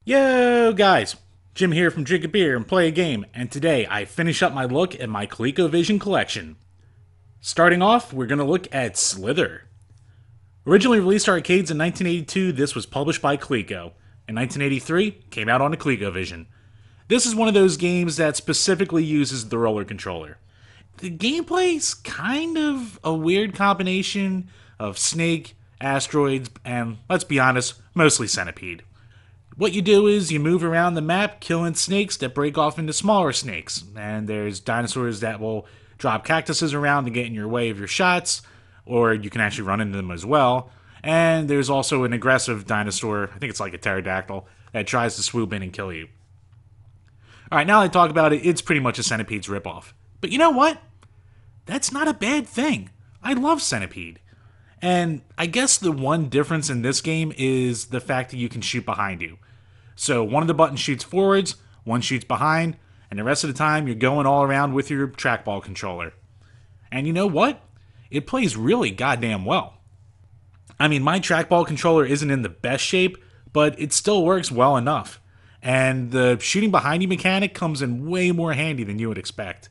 Yo, guys! Jim here from DrinkABeerandPlayAGame, and today I finish up my look at my ColecoVision collection. Starting off, we're going to look at Slither. Originally released to arcades in 1982, this was published by Coleco. In 1983, came out on a ColecoVision. This is one of those games that specifically uses the roller controller. The gameplay's kind of a weird combination of Snake, asteroids, and, let's be honest, mostly Centipede. What you do is you move around the map killing snakes that break off into smaller snakes. And there's dinosaurs that will drop cactuses around to get in your way of your shots, or you can actually run into them as well. And there's also an aggressive dinosaur, I think it's like a pterodactyl, that tries to swoop in and kill you. Alright, now that I talk about it, it's pretty much a Centipede's ripoff. But you know what? That's not a bad thing. I love Centipede. And I guess the one difference in this game is the fact that you can shoot behind you. So one of the buttons shoots forwards, one shoots behind, and the rest of the time you're going all around with your trackball controller. And you know what? It plays really goddamn well. I mean, my trackball controller isn't in the best shape, but it still works well enough. And the shooting behind you mechanic comes in way more handy than you would expect.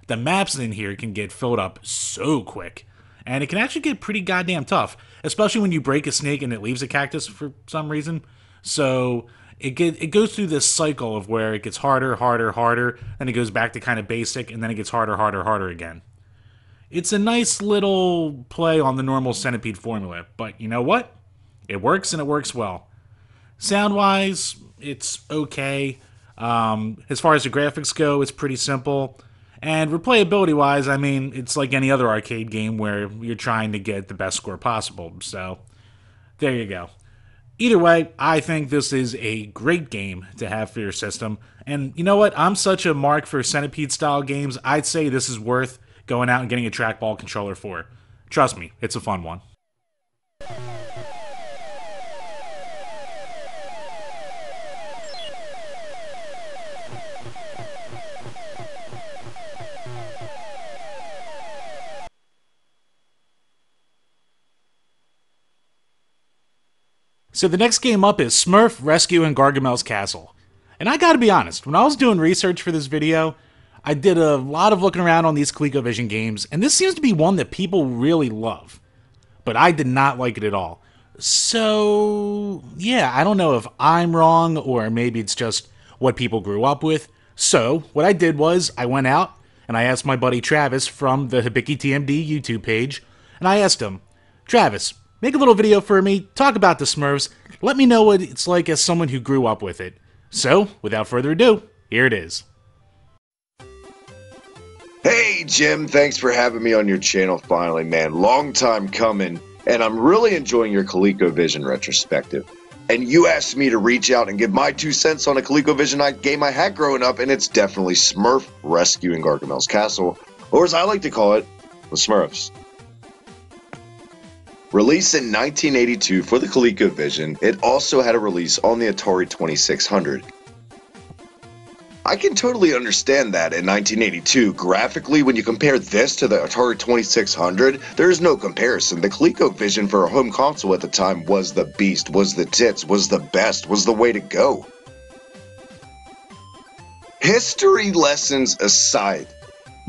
The maps in here can get filled up so quick. And it can actually get pretty goddamn tough, especially when you break a snake and it leaves a cactus for some reason. So it goes through this cycle of where it gets harder, then it goes back to kind of basic, and then it gets harder again. It's a nice little play on the normal Centipede formula, but you know what? It works and it works well. Sound-wise, it's okay. As far as the graphics go, it's pretty simple. And replayability-wise, I mean, it's like any other arcade game where you're trying to get the best score possible. So, there you go. Either way, I think this is a great game to have for your system. And you know what? I'm such a mark for Centipede-style games, I'd say this is worth going out and getting a trackball controller for. Trust me, it's a fun one. So the next game up is Smurf Rescue in Gargamel's Castle. And I gotta be honest, when I was doing research for this video, I did a lot of looking around on these ColecoVision games, and this seems to be one that people really love. But I did not like it at all. So, yeah, I don't know if I'm wrong, or maybe it's just what people grew up with. So, what I did was, I went out, and I asked my buddy Travis from the HibikiTMD YouTube page, and I asked him, Travis, make a little video for me, talk about the Smurfs, let me know what it's like as someone who grew up with it. So, without further ado, here it is. Hey Jim, thanks for having me on your channel finally, man. Long time coming, and I'm really enjoying your ColecoVision retrospective. And you asked me to reach out and give my 2 cents on a ColecoVision game I had growing up, and it's definitely Smurf Rescue in Gargamel's Castle, or as I like to call it, the Smurfs. Released in 1982 for the ColecoVision, it also had a release on the Atari 2600. I can totally understand that in 1982, graphically, when you compare this to the Atari 2600, there's no comparison. The ColecoVision for a home console at the time was the beast, was the tits, was the best, was the way to go. History lessons aside,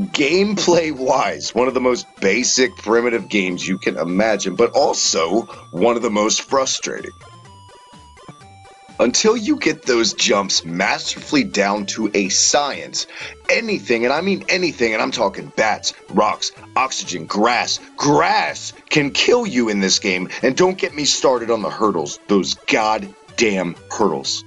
gameplay-wise, one of the most basic, primitive games you can imagine, but also one of the most frustrating. Until you get those jumps masterfully down to a science, anything, and I mean anything, and I'm talking bats, rocks, oxygen, grass can kill you in this game, and don't get me started on the hurdles, those goddamn hurdles.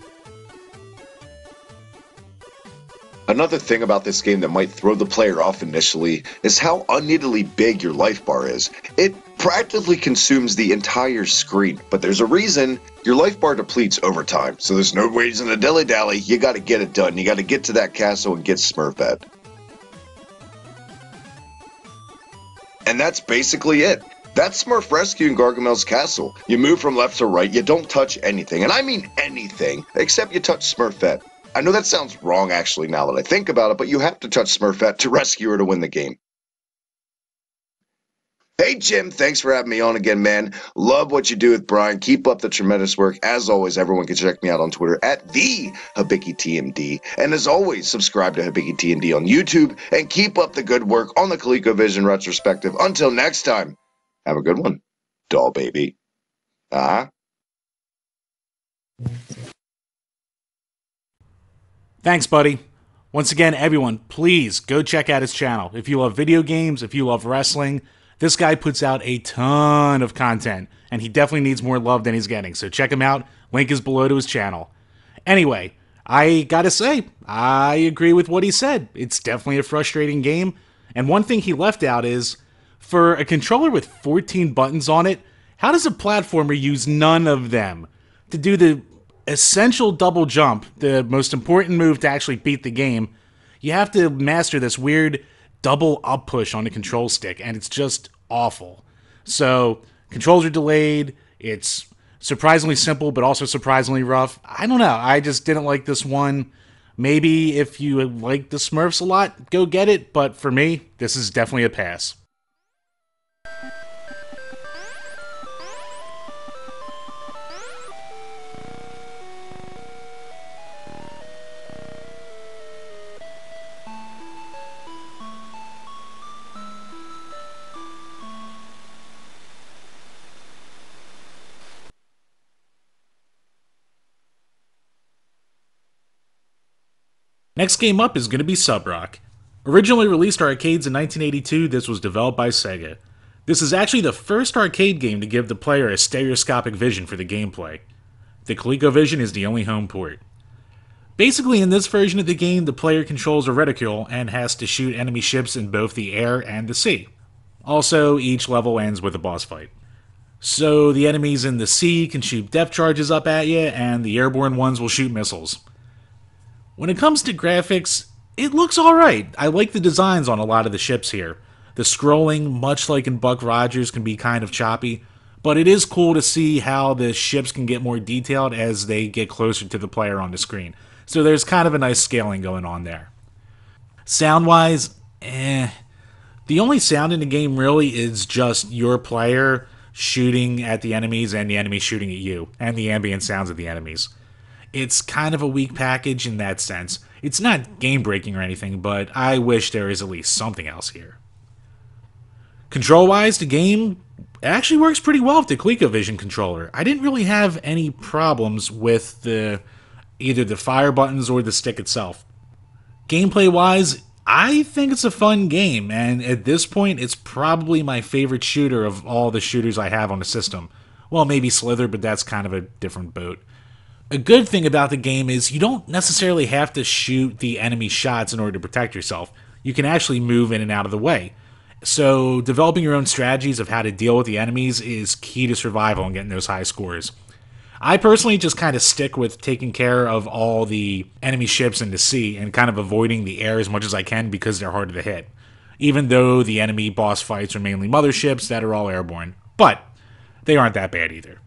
Another thing about this game that might throw the player off initially is how unneededly big your life bar is. It practically consumes the entire screen, but there's a reason. Your life bar depletes over time, so there's no reason to dilly-dally. You gotta get it done. You gotta get to that castle and get Smurfette. And that's basically it. That's Smurf Rescue in Gargamel's Castle. You move from left to right, you don't touch anything, and I mean anything, except you touch Smurfette. I know that sounds wrong actually now that I think about it, but you have to touch Smurfette to rescue her to win the game. Hey, Jim, thanks for having me on again, man. Love what you do with Brian. Keep up the tremendous work. As always, everyone can check me out on Twitter at the HibikiTMD. And as always, subscribe to HibikiTMD on YouTube and keep up the good work on the ColecoVision retrospective. Until next time, have a good one. Doll baby. Thanks, buddy. Once again, everyone, please go check out his channel. If you love video games, if you love wrestling, this guy puts out a ton of content, and he definitely needs more love than he's getting, so check him out. Link is below to his channel. Anyway, I gotta say, I agree with what he said. It's definitely a frustrating game, and one thing he left out is, for a controller with 14 buttons on it, how does a platformer use none of them? To do the essential double jump, the most important move to actually beat the game, you have to master this weird double up push on the control stick, and it's just awful. So, controls are delayed, it's surprisingly simple, but also surprisingly rough. I don't know, I just didn't like this one. Maybe if you like the Smurfs a lot, go get it, but for me, this is definitely a pass. Next game up is going to be Subroc. Originally released to arcades in 1982, this was developed by Sega. This is actually the first arcade game to give the player a stereoscopic vision for the gameplay. The ColecoVision is the only home port. Basically, in this version of the game, the player controls a reticule and has to shoot enemy ships in both the air and the sea. Also, each level ends with a boss fight. So the enemies in the sea can shoot depth charges up at you, and the airborne ones will shoot missiles. When it comes to graphics, it looks alright. I like the designs on a lot of the ships here. The scrolling, much like in Buck Rogers, can be kind of choppy, but it is cool to see how the ships can get more detailed as they get closer to the player on the screen. So there's kind of a nice scaling going on there. Sound-wise, The only sound in the game really is just your player shooting at the enemies and the enemies shooting at you, and the ambient sounds of the enemies. It's kind of a weak package in that sense. It's not game-breaking or anything, but I wish there is at least something else here. Control-wise, the game actually works pretty well with the ColecoVision controller. I didn't really have any problems with either the fire buttons or the stick itself. Gameplay-wise, I think it's a fun game, and at this point, it's probably my favorite shooter of all the shooters I have on the system. Well, maybe Slither, but that's kind of a different boat. A good thing about the game is you don't necessarily have to shoot the enemy shots in order to protect yourself. You can actually move in and out of the way. So developing your own strategies of how to deal with the enemies is key to survival and getting those high scores. I personally just kind of stick with taking care of all the enemy ships in the sea and kind of avoiding the air as much as I can because they're harder to hit. Even though the enemy boss fights are mainly motherships that are all airborne. But they aren't that bad either.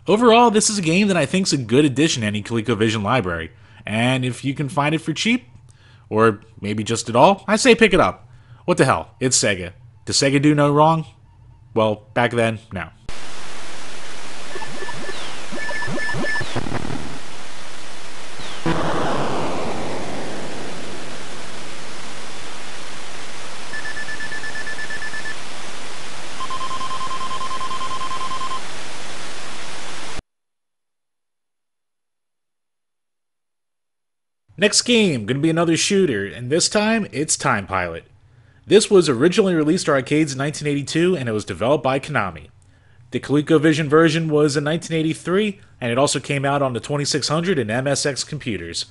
Overall, this is a game that I think is a good addition to any ColecoVision library, and if you can find it for cheap, or maybe just at all, I say pick it up. What the hell, it's Sega. Does Sega do no wrong? Well, back then, no. Next game, gonna be another shooter, and this time, it's Time Pilot. This was originally released to arcades in 1982, and it was developed by Konami. The ColecoVision version was in 1983, and it also came out on the 2600 and MSX computers.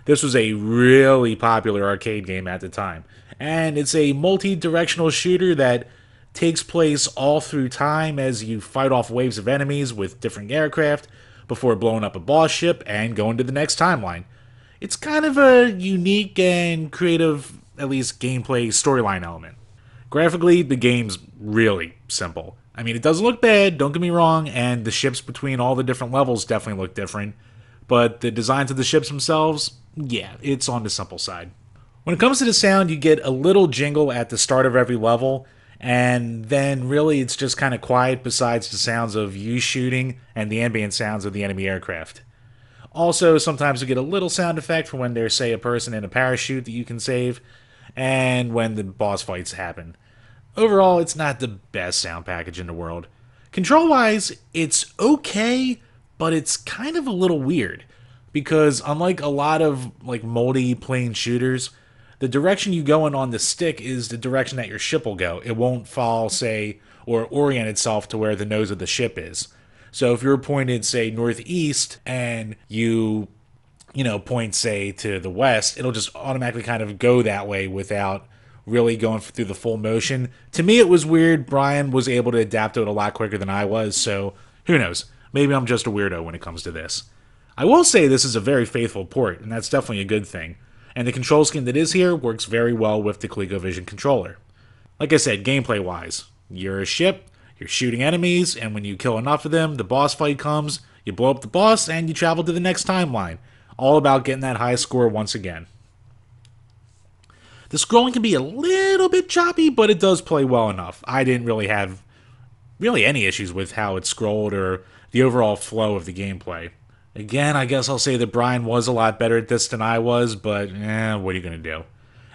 This was a really popular arcade game at the time, and it's a multi-directional shooter that takes place all through time as you fight off waves of enemies with different aircraft before blowing up a boss ship and going to the next timeline. It's kind of a unique and creative, at least gameplay storyline element. Graphically, the game's really simple. I mean, it doesn't look bad, don't get me wrong, and the ships between all the different levels definitely look different, but the designs of the ships themselves, yeah, it's on the simple side. When it comes to the sound, you get a little jingle at the start of every level, And then really it's just kind of quiet besides the sounds of you shooting and the ambient sounds of the enemy aircraft. Also, sometimes you get a little sound effect for when there's, say, a person in a parachute that you can save, and when the boss fights happen. Overall, it's not the best sound package in the world. Control-wise, it's okay, but it's kind of a little weird. Because unlike a lot of like moldy plain shooters, the direction you go in on the stick is the direction that your ship will go. It won't fall, say, or orient itself to where the nose of the ship is. So if you're pointed, say, northeast, and you point, say, to the west, it'll just automatically kind of go that way without really going through the full motion. To me, it was weird. Brian was able to adapt to it a lot quicker than I was, so who knows? Maybe I'm just a weirdo when it comes to this. I will say this is a very faithful port, and that's definitely a good thing. And the control scheme that is here works very well with the ColecoVision controller. Like I said, gameplay-wise, you're a ship, you're shooting enemies, and when you kill enough of them, the boss fight comes, you blow up the boss, and you travel to the next timeline. All about getting that high score once again. The scrolling can be a little bit choppy, but it does play well enough. I didn't really have any issues with how it scrolled or the overall flow of the gameplay. Again, I guess I'll say that Brian was a lot better at this than I was, but what are you going to do?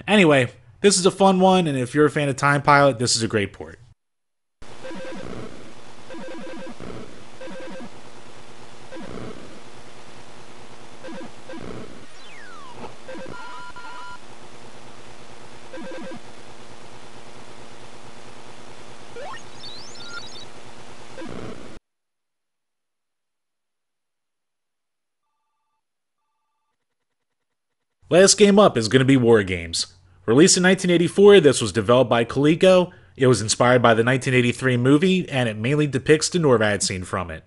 Anyway, this is a fun one, and if you're a fan of Time Pilot, this is a great port. Last game up is going to be War Games. Released in 1984, this was developed by Coleco. It was inspired by the 1983 movie, and it mainly depicts the NORAD scene from it.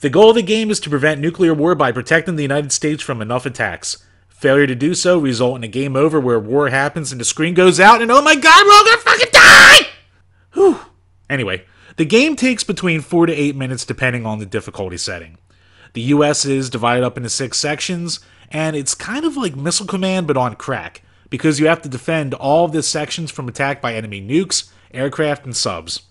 The goal of the game is to prevent nuclear war by protecting the United States from enough attacks. Failure to do so result in a game over where war happens and the screen goes out and oh my god, we're all gonna fucking die! Whew. Anyway, the game takes between 4 to 8 minutes depending on the difficulty setting. The US is divided up into 6 sections, and it's kind of like Missile Command but on crack, because you have to defend all of the sections from attack by enemy nukes, aircraft, and subs.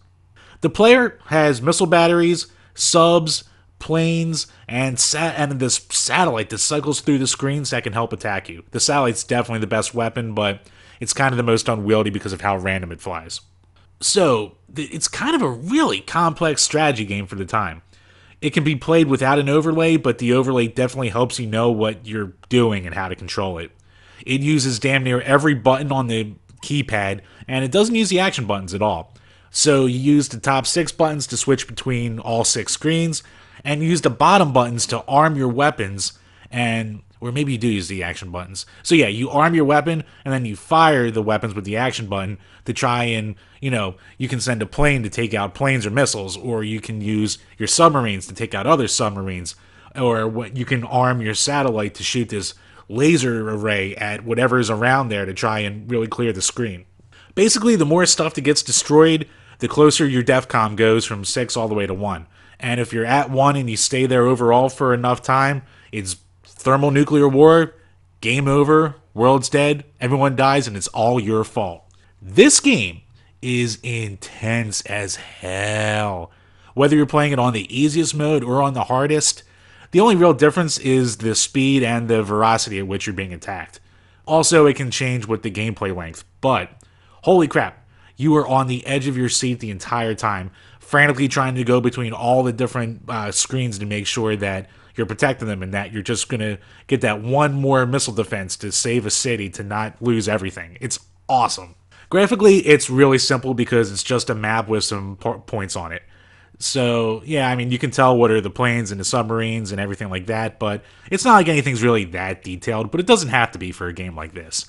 The player has missile batteries, subs, planes, and this satellite that cycles through the screens that can help attack you. The satellite's definitely the best weapon, but it's kind of the most unwieldy because of how random it flies. So, it's kind of a really complex strategy game for the time. It can be played without an overlay, but the overlay definitely helps you know what you're doing and how to control it. It uses damn near every button on the keypad, and it doesn't use the action buttons at all. So you use the top 6 buttons to switch between all 6 screens, and you use the bottom buttons to arm your weapons, or maybe you do use the action buttons. So yeah, you arm your weapon, and then you fire the weapons with the action button to try and, you can send a plane to take out planes or missiles, or you can use your submarines to take out other submarines, or you can arm your satellite to shoot this laser array at whatever is around there to try and really clear the screen. Basically, the more stuff that gets destroyed, the closer your DEFCON goes from 6 all the way to 1. And if you're at 1 and you stay there overall for enough time, it's thermonuclear war, game over, world's dead, everyone dies, and it's all your fault. This game is intense as hell. Whether you're playing it on the easiest mode or on the hardest, the only real difference is the speed and the veracity at which you're being attacked. Also, it can change with the gameplay length, but holy crap, you are on the edge of your seat the entire time, frantically trying to go between all the different screens to make sure that you're protecting them and that you're just going to get that one more missile defense to save a city to not lose everything. It's awesome. Graphically, it's really simple because it's just a map with some points on it. So, yeah, I mean, you can tell what are the planes and the submarines and everything like that, but it's not like anything's really that detailed, but it doesn't have to be for a game like this.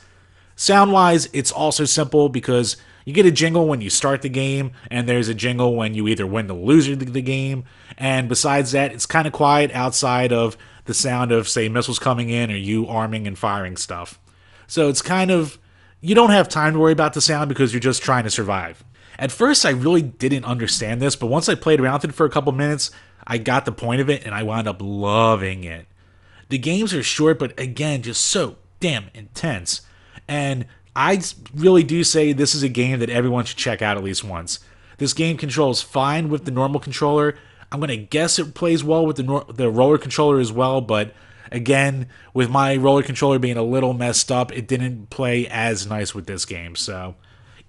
Sound-wise, it's also simple because you get a jingle when you start the game, and there's a jingle when you either win or lose the game, and besides that, it's kind of quiet outside of the sound of, say, missiles coming in or you arming and firing stuff. So it's kind of, you don't have time to worry about the sound because you're just trying to survive. At first, I really didn't understand this, but once I played around with it for a couple minutes, I got the point of it, and I wound up loving it. The games are short, but again, just so damn intense. And I really do say this is a game that everyone should check out at least once. This game controls fine with the normal controller. I'm going to guess it plays well with the roller controller as well, but again, with my roller controller being a little messed up, it didn't play as nice with this game. So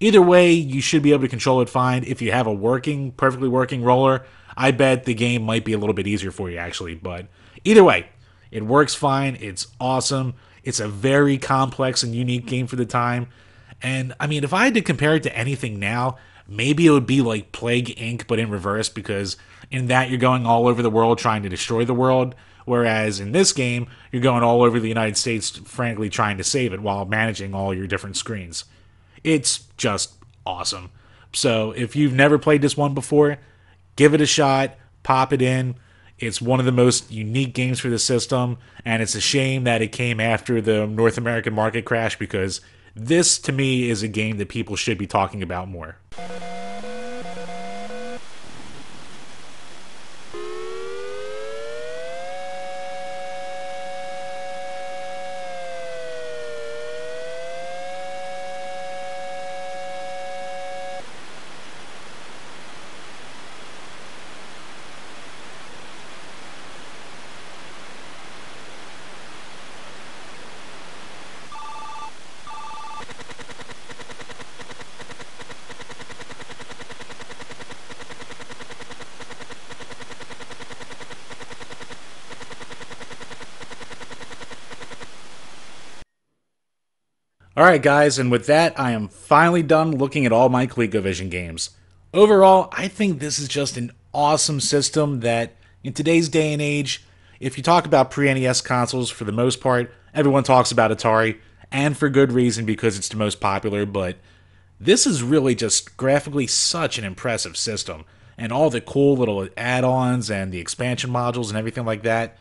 either way, you should be able to control it fine. If you have a perfectly working roller, I bet the game might be a little bit easier for you actually. But either way, it works fine. It's awesome. It's a very complex and unique game for the time. And I mean, if I had to compare it to anything now, maybe it would be like Plague Inc., but in reverse, because in that you're going all over the world trying to destroy the world, whereas in this game, you're going all over the United States frankly trying to save it while managing all your different screens. It's just awesome. So if you've never played this one before, give it a shot, pop it in. It's one of the most unique games for the system, and it's a shame that it came after the North American market crash, because this, to me, is a game that people should be talking about more. Alright guys, and with that, I am finally done looking at all my ColecoVision games. Overall, I think this is just an awesome system that, in today's day and age, if you talk about pre-NES consoles, for the most part, everyone talks about Atari, and for good reason because it's the most popular, but this is really just graphically such an impressive system, and all the cool little add-ons and the expansion modules and everything like that.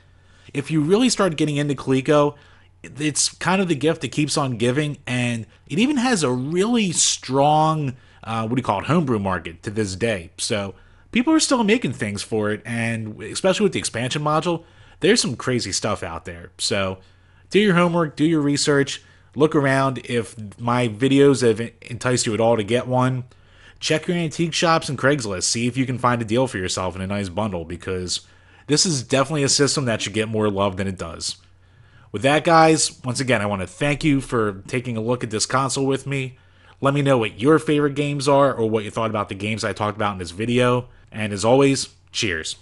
If you really start getting into Coleco, it's kind of the gift that keeps on giving, and it even has a really strong, homebrew market to this day. So people are still making things for it, and especially with the expansion module, there's some crazy stuff out there. So do your homework, do your research, look around. If my videos have enticed you at all to get one, check your antique shops and Craigslist. See if you can find a deal for yourself in a nice bundle, because this is definitely a system that should get more love than it does. With that, guys, once again, I want to thank you for taking a look at this console with me. Let me know what your favorite games are or what you thought about the games I talked about in this video. And as always, cheers.